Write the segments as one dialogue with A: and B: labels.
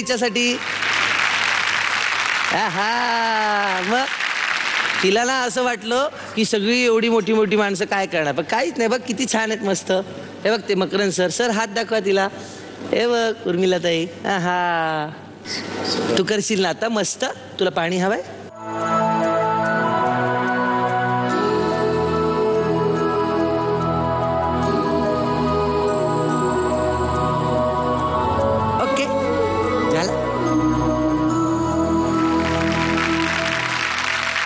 A: हिच्यासाठी? हा मग तिला ना असं वाटलं की सगळी एवढी मोठी मोठी माणसं काय करणार, पण काहीच नाही. बघ किती छान आहेत, मस्त. हे बघ ते मकरंद सर हात दाखवा तिला. हे बघ उर्मिलाताई, हा तू करशील ना आता मस्त. तुला पाणी हवंय? ओके झालं.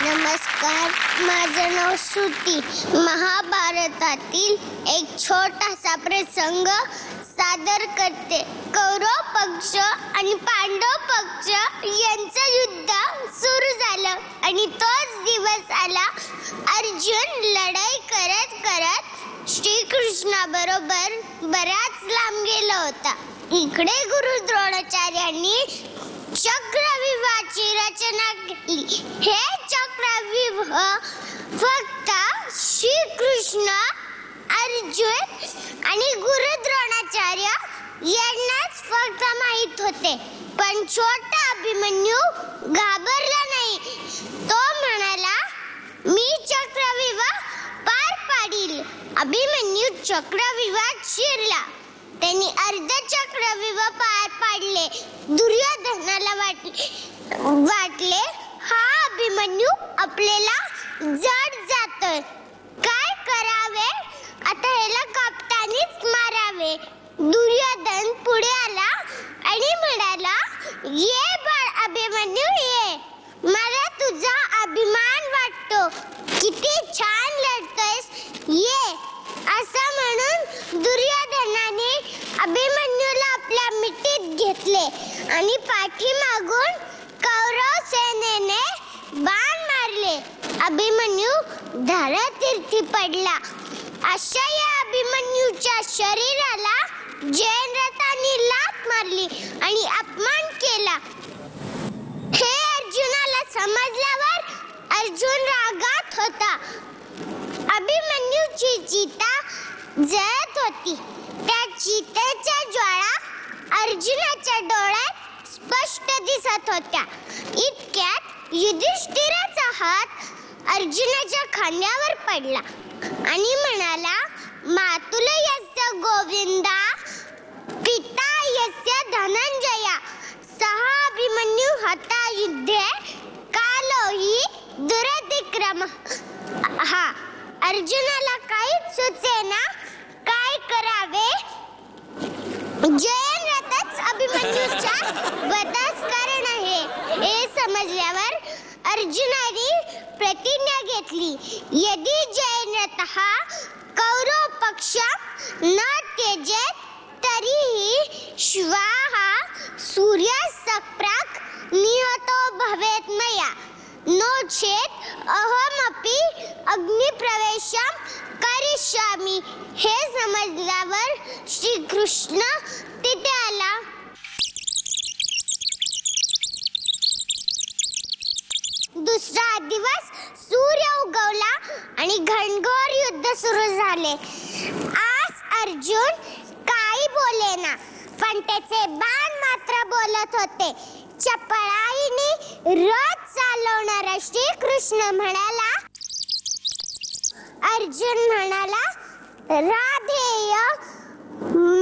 B: नमस्कार, माझं नाव श्रुती. महाभारतातील एक छोटासा प्रसंग सादर करते. कौरव पक्ष आणि पांडव पक्ष यांचं युद्ध सुरू झालं आणि तोच दिवस आला. अर्जुन लढाई करत करत श्रीकृष्णाबरोबर बराच लांब गेला होता. इकडे गुरु द्रोणाचार्यांनी चक्रव्यूहाची रचना केली. हे चक्रव्यूह फक्त श्रीकृष्ण, अर्जुन आणि गुरु द्रोणाचार्य यांनाच फक्त माहित होते. पण छोटा अभिमन्यू घाबरला नाही. तो म्हणाला, मी चक्रव्यूह पार पाडील. अभिमन्यू चक्रव्यूहात शिरला. त्यांनी अर्ध चक्रव्यूह पार पाडले. दुर्योधनाला वाटले हा अभिमन्यू आपल्याला जड जातोय. काय करावे? आता ह्याला कापतानीच मारावे. दुर्योधन पुढे आला आणि म्हणाला, ये बाळ अभिमन्यू ये, मला तुझा अभिमान वाटतो. किती छान लढतोयस, ये. असं म्हणून दुर्योधनाने अभिमन्यूला आपल्या मिठीत घेतले आणि पाठीमागून कौरव सेनेने बाण मारले. अभिमन्यू धरातीर्थी पडला. अशा या अभिमन्यूच्या शरीराला जयद्रथाने लाथ मारली आणि अपमान केला. हे अर्जुनाला समजल्यावर अर्जुन रागात होता. अभिमन्यूची चिता जळत होती. त्या चितेच्या ज्वाळा अर्जुनाच्या डोळ्यात स्पष्ट दिसत होत्या. इतक्यात युधिष्ठिराचा हात अर्जुनाच्या खांद्यावर पडला आणि म्हणाला, मातुल यस्य गोविंदा, पिता यस्य धनंजया, सह अभिमन्यू हता युद्धे, कालोही दुरतिक्रम. हा अर्जुनाला काहीच सुचेना काय करावे. जयद्रथच अभिमन्यूचा वधाच कारण आहे हे समजल्यावर अर्जुनाने प्रतिज्ञा घेतली, यदि जयद्रथः कौरव पक्ष न त्यजेत तरीही श्वः सूर्यास्तप्राक् निहतो भवेत् मया, नो चेत् अहमपि अग्निप्रवेशं करिष्यामि. हे समजल्यावर श्रीकृष्ण तिथे आला. दुसरा दिवस सूर्य उगवला आणि घनघोर युद्ध सुरू झाले. आज अर्जुन काही बोलेना, पण त्याचे बाण मात्र बोलत होते. चपळाईने रथ चालवणारा श्रीकृष्ण म्हणाला, अर्जुन म्हणाला, राधेय,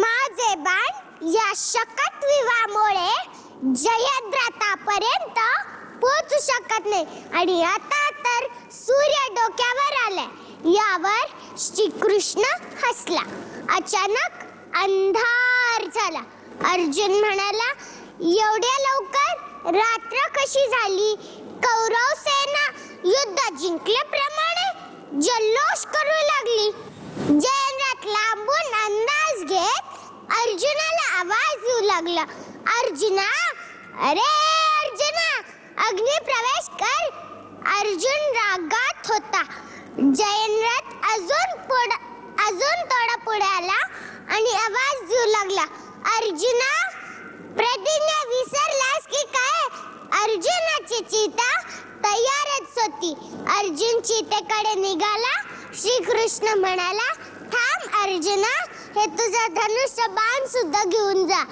B: माझे बाण या शकटव्यूहामुळे जयद्रथापर्यंत पोहोचू शकत नाही आणि आता तर सूर्य डोक्यावर आलाय. यावर श्रीकृष्ण हसला. अचानक अंधार झाला. अर्जुन म्हणाला, एवढ्या लवकर रात्र कशी झाली? कौरव सेना युद्ध जिंकल्याप्रमाणे जल्लोष करू लागली. जयद्रथ लांबून अंदाज घेत अर्जुनाला आवाज येऊ लागला, अर्जुना, अरे अर्जुना, अग्नि प्रवेश कर. अर्जुन रागात होता. जयद्रथ अजून थोडा पुढे आला आणि आवाज येऊ लागला, अर्जुना, प्रतिज्ञा विसरलास की काय? अर्जुनाची चिता तयारच होती. अर्जुन चितेकडे निघाला. श्रीकृष्ण म्हणाला, थांब अर्जुना, हे तुझा धनुष्य बाण सुद्धा घेऊन जा.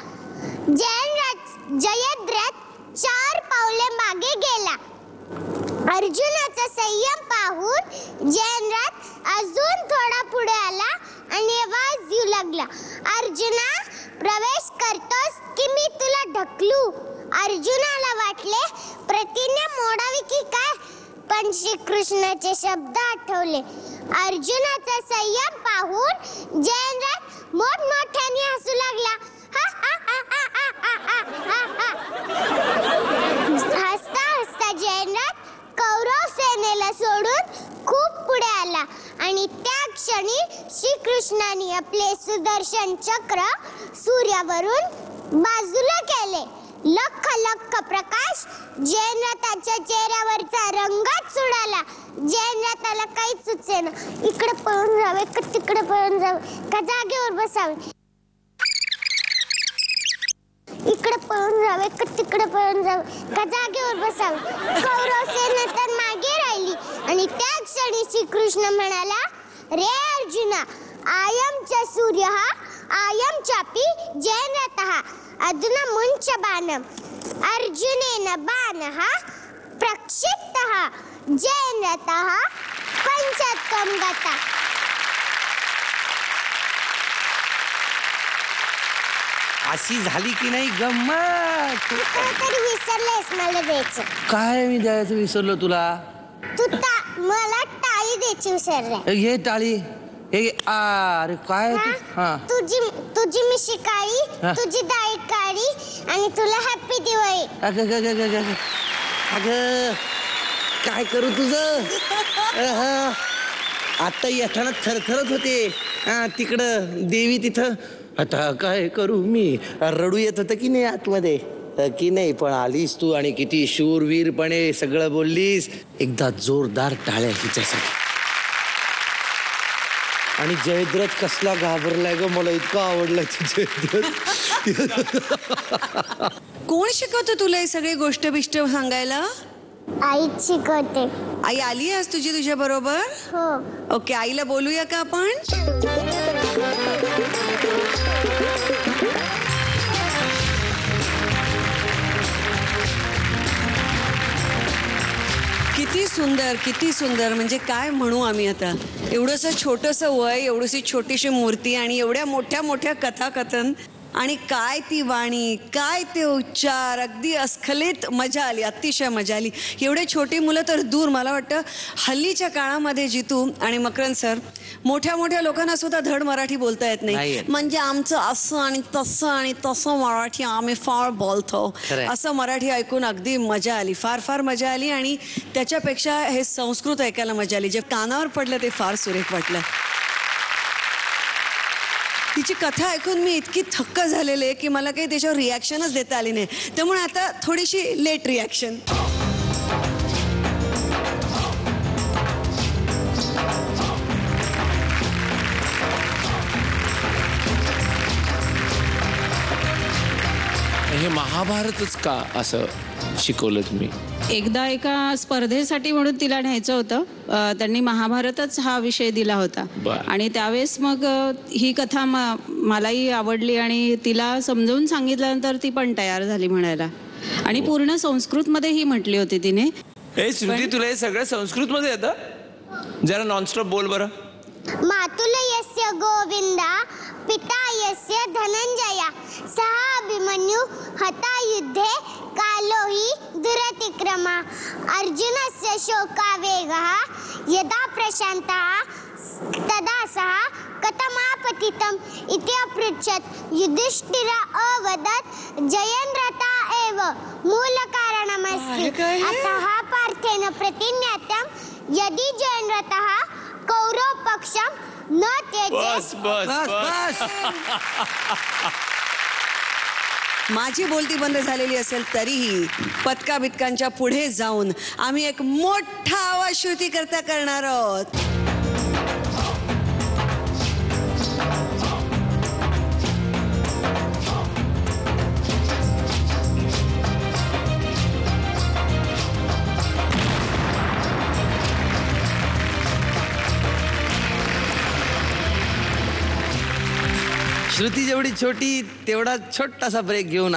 B: जयद्रथ जयद्रथ 4 पावले मागे गेला. अर्जुनाचा संयम पाहून जयद्रथ अजून थोडा पुढे आला आणि आवाज देऊ लागला, अर्जुना प्रवेश करतोस की मी तुला ढकलू. अर्जुनाला वाटले प्रतिज्ञा मोडावी की काय, पण श्रीकृष्णाचे शब्द आठवले. अर्जुनाचा संयम पाहून जयद्रथ मोठमोठ्याने हसू लागला. हसता हसता जयद्रथ कौरव सेनेला सोडून खूप पुढे आला आणि त्या क्षणी श्रीकृष्णाने आपले सुदर्शन चक्र सूर्यावरून बाजूला केले. लख लख प्रकाश जयद्रथाच्या चेहऱ्यावरचा रंगच उडाला. जयद्रथाला काहीच सुचेना, इकडे पळून जावे का तिकडे पळून जावे का जागेवर बसावे, इकडे पळून जावे का तिकडे पळून जावे का जागेवर बसावे. कौरव सेना तर मागे राहिली आणि त्या क्षणी श्रीकृष्ण म्हणाला, रे अर्जुना, आयमच्या सूर्य आयम चापी जयद्रथः अधुना मुंच बाणम. अर्जुनेन बाणः प्रक्षिप्तः जयद्रथः पंचत्वं गतः.
A: अशी झाली की नाही गंमत.
B: तरी विसरलेस मला द्यायचं.
A: काय मी द्यायचं विसरलो तुला.
B: तू मला टाळी द्यायची विसरले.
A: हे टाळी हे अरे काय हा
B: तुझी मिशी काळी, तुझी डाळी काळी आणि तुला हॅपी दिवाळी.
A: अगं काय करू तुझं. आता येताना थरथरत होते. तिकडं देवी तिथं. आता काय करू मी. रडू येत होतं की नाही आतमध्ये की नाही, पण आलीस तू आणि किती शूरवीरपणे सगळं बोललीस. एकदा जोरदार टाळ्या हिच्यासाठी. आणि जयद्रथ कसला घाबरलाय ग, मला इतकं आवडलं जयद्रथ.
C: कोण शिकवतो तुला हे सगळे गोष्ट बिष्ट सांगायला.
B: आईच शिकवते.
C: आई आली आज तुझी तुझ्या बरोबर.
B: हो.
C: ओके, आईला बोलूया का आपण. किती सुंदर म्हणजे काय म्हणू आम्ही आता. एवढंसं छोटंसं वय, एवढीशी छोटीशी मूर्ती आणि एवढ्या मोठ्या मोठ्या कथाकथन आणि काय ती वाणी, काय ते उच्चार, अगदी अस्खलित मजा आली, अतिशय मजा आली. एवढे छोटी मुलं तर दूर. मला वाटतं हल्लीच्या काळामध्ये जितू आणि मकरंद सर मोठ्या मोठ्या लोकांना सुद्धा धड मराठी बोलता येत नाही. म्हणजे आमचं असं आणि तसं मराठी आम्ही फार बोलतो. असं मराठी ऐकून अगदी मजा आली, फार मजा आली. आणि त्याच्यापेक्षा हे संस्कृत ऐकायला मजा आली. जे कानावर पडलं ते फार सुरेख वाटलं. तिची कथा ऐकून मी इतकी थक्क झालेले की मला काही त्याच्यावर रिॲक्शनच देता आली नाही. त्यामुळे आता थोडीशी लेट रिॲक्शन.
D: हे महाभारतच का असं शिकवलं तुम्ही.
E: एकदा एका स्पर्धेसाठी म्हणून तिला न्यायचं होतं. त्यांनी महाभारतच हा विषय दिला होता. आणि त्यावेळेस मग ही कथा मलाही आवडली आणि तिला समजावून सांगितल्यानंतर ती पण तयार झाली म्हणायला. आणि पूर्ण संस्कृतमध्ये ही म्हटली होती तिने.
D: हे श्रुती, तुला हे सगळं संस्कृत मध्ये येतं. जरा नॉनस्टॉप बोल बरं.
B: मातुलयस्य गोविंदा पिता यस्य धनंजया सह अभिमन्यु हता युद्धे कालो हि दुरतिक्रमा अर्जुनस्य शोकावेगः यदा प्रशान्तः तदा सः कथमापतितम् इति अपृच्छत्. युधिष्ठिर अवदत् जयन्द्रता एव मूलकारणमस्ति अतः पार्थेन प्रतिज्ञातं यदि जयन्द्रतः कौरव पक्षं न त्यजेत्.
A: बस.
C: माझी बोलती बंद झालेली असेल तरीही पतका बितकांच्या पुढे जाऊन आम्ही एक मोठा आवाज श्रुती करता करणार आहोत.
A: श्रुती जेवढी छोटी तेवढा छोटासा ब्रेक घेऊन